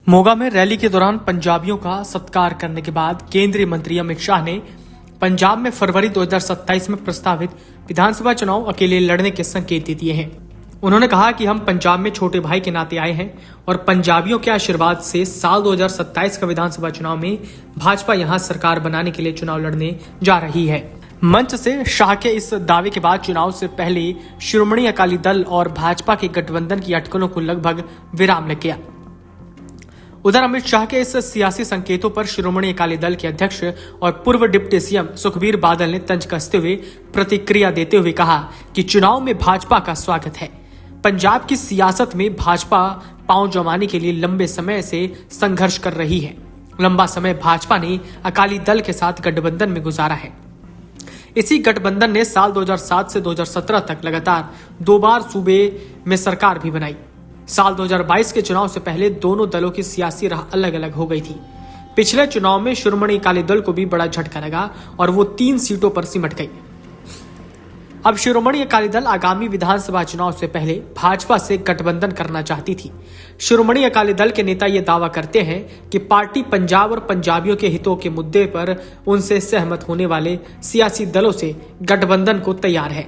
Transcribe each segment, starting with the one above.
मोगा में रैली के दौरान पंजाबियों का सत्कार करने के बाद केंद्रीय मंत्री अमित शाह ने पंजाब में फरवरी 2027 में प्रस्तावित विधानसभा चुनाव अकेले लड़ने के संकेत दे दिए हैं। उन्होंने कहा कि हम पंजाब में छोटे भाई के नाते आए हैं और पंजाबियों के आशीर्वाद से साल 2027 का विधानसभा चुनाव में भाजपा यहां सरकार बनाने के लिए चुनाव लड़ने जा रही है। मंच से शाह के इस दावे के बाद चुनाव से पहले शिरोमणि अकाली दल और भाजपा के गठबंधन की अटकलों को लगभग विराम लग गया। उधर अमित शाह के इस सियासी संकेतों पर शिरोमणि अकाली दल के अध्यक्ष और पूर्व डिप्टी सीएम सुखबीर बादल ने तंज कसते हुए प्रतिक्रिया देते हुए कहा कि चुनाव में भाजपा का स्वागत है। पंजाब की सियासत में भाजपा पांव जमाने के लिए लंबे समय से संघर्ष कर रही है। लंबा समय भाजपा ने अकाली दल के साथ गठबंधन में गुजारा है। इसी गठबंधन ने साल 2007 से 2017 तक लगातार 2 बार सूबे में सरकार भी बनाई। साल 2022 के चुनाव से पहले दोनों दलों की सियासी राह अलग अलग हो गई थी। पिछले चुनाव में शिरोमणि अकाली दल को भी बड़ा झटका लगा और वो 3 सीटों पर सिमट गई। अब शिरोमणि अकाली दल आगामी विधानसभा चुनाव से पहले भाजपा से गठबंधन करना चाहती थी। शिरोमणि अकाली दल के नेता ये दावा करते हैं कि पार्टी पंजाब और पंजाबियों के हितों के मुद्दे पर उनसे सहमत होने वाले सियासी दलों से गठबंधन को तैयार है।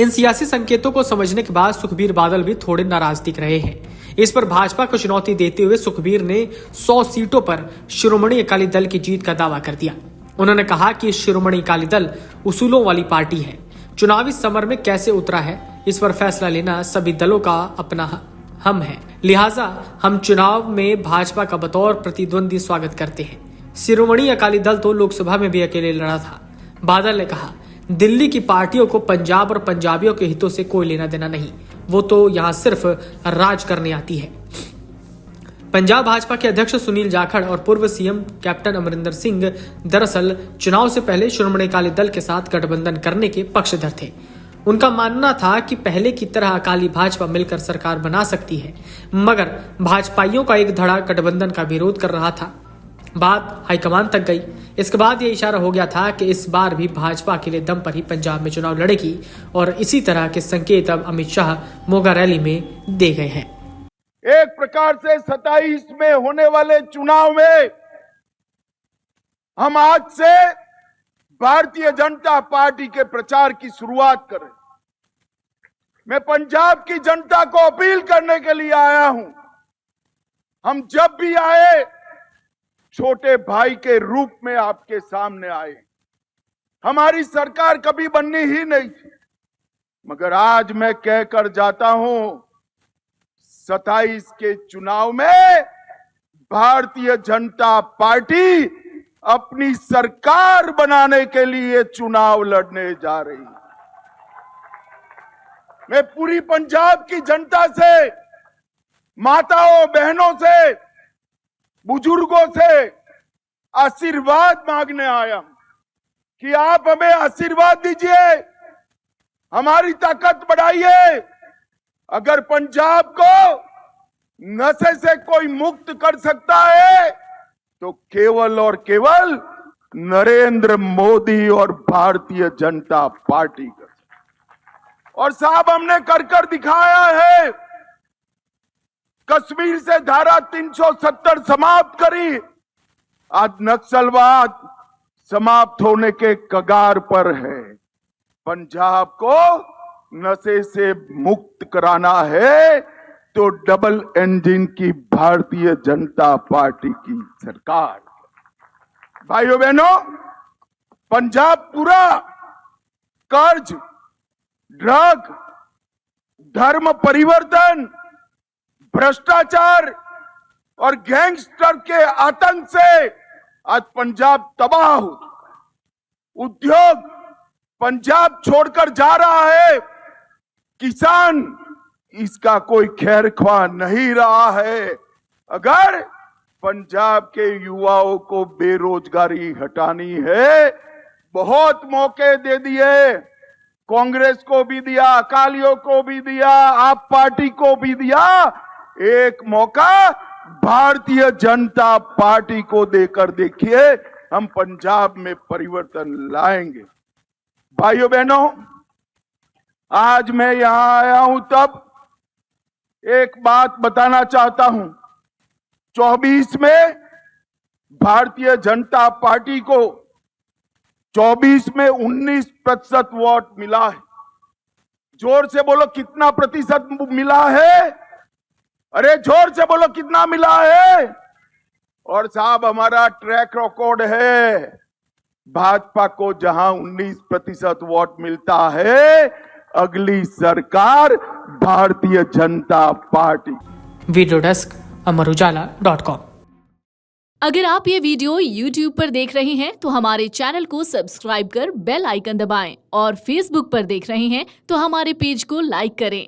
इन सियासी संकेतों को समझने के बाद सुखबीर बादल भी थोड़े नाराज दिख रहे हैं। इस पर भाजपा को चुनौती देते हुए सुखबीर ने 100 सीटों पर शिरोमणि अकाली दल की जीत का दावा कर दिया। उन्होंने कहा कि शिरोमणि अकाली दल उसूलों वाली पार्टी है। चुनावी समर में कैसे उतरा है इस पर फैसला लेना सभी दलों का अपना हम है, लिहाजा हम चुनाव में भाजपा का बतौर प्रतिद्वंदी स्वागत करते हैं। शिरोमणि अकाली दल तो लोकसभा में भी अकेले लड़ा था। बादल ने कहा, दिल्ली की पार्टियों को पंजाब और पंजाबियों के हितों से कोई लेना देना नहीं, वो तो यहाँ सिर्फ राज करने आती है। पंजाब भाजपा के अध्यक्ष सुनील जाखड़ और पूर्व सीएम कैप्टन अमरिंदर सिंह दरअसल चुनाव से पहले शिरोमणि अकाली दल के साथ गठबंधन करने के पक्षधर थे। उनका मानना था कि पहले की तरह अकाली भाजपा मिलकर सरकार बना सकती है, मगर भाजपाइयों का एक धड़ा गठबंधन का विरोध कर रहा था। बात हाईकमान तक गई। इसके बाद यह इशारा हो गया था कि इस बार भी भाजपा के लिए दम पर ही पंजाब में चुनाव लड़ेगी और इसी तरह के संकेत अब अमित शाह मोगा रैली में दे गए हैं। एक प्रकार से 27 में होने वाले चुनाव में हम आज से भारतीय जनता पार्टी के प्रचार की शुरुआत करें। मैं पंजाब की जनता को अपील करने के लिए आया हूं। हम जब भी आए छोटे भाई के रूप में आपके सामने आए। हमारी सरकार कभी बननी ही नहीं थी, मगर आज मैं कहकर जाता हूं 27 के चुनाव में भारतीय जनता पार्टी अपनी सरकार बनाने के लिए चुनाव लड़ने जा रही है। मैं पूरी पंजाब की जनता से, माताओं बहनों से, बुजुर्गों से आशीर्वाद मांगने आया हूं कि आप हमें आशीर्वाद दीजिए, हमारी ताकत बढ़ाइए। अगर पंजाब को नशे से कोई मुक्त कर सकता है तो केवल और केवल नरेंद्र मोदी और भारतीय जनता पार्टी कर सकती। और साहब, हमने कर दिखाया है। कश्मीर से धारा 370 समाप्त करी, आज नक्सलवाद समाप्त होने के कगार पर है। पंजाब को नशे से मुक्त कराना है तो डबल इंजन की भारतीय जनता पार्टी की सरकार। भाइयों बहनों, पंजाब पूरा कर्ज, ड्रग, धर्म परिवर्तन, भ्रष्टाचार और गैंगस्टर के आतंक से आज पंजाब तबाह हो। उद्योग पंजाब छोड़कर जा रहा है। किसान इसका कोई खैर ख्वाह नहीं रहा है। अगर पंजाब के युवाओं को बेरोजगारी हटानी है, बहुत मौके दे दिए, कांग्रेस को भी दिया, अकालियों को भी दिया, आप पार्टी को भी दिया। एक मौका भारतीय जनता पार्टी को देकर देखिए, हम पंजाब में परिवर्तन लाएंगे। भाइयों बहनों, आज मैं यहां आया हूं तब एक बात बताना चाहता हूं। 24 में भारतीय जनता पार्टी को 24 में 19% वोट मिला है। जोर से बोलो कितना प्रतिशत मिला है? अरे जोर से बोलो कितना मिला है? और साहब हमारा ट्रैक रिकॉर्ड है, भाजपा को जहां 19% वोट मिलता है, अगली सरकार Bharatiya Janata party. Video desk अमरुजाला.com। अगर आप ये वीडियो YouTube पर देख रहे हैं तो हमारे चैनल को सब्सक्राइब कर बेल आइकन दबाएं और Facebook पर देख रहे हैं तो हमारे पेज को लाइक करें।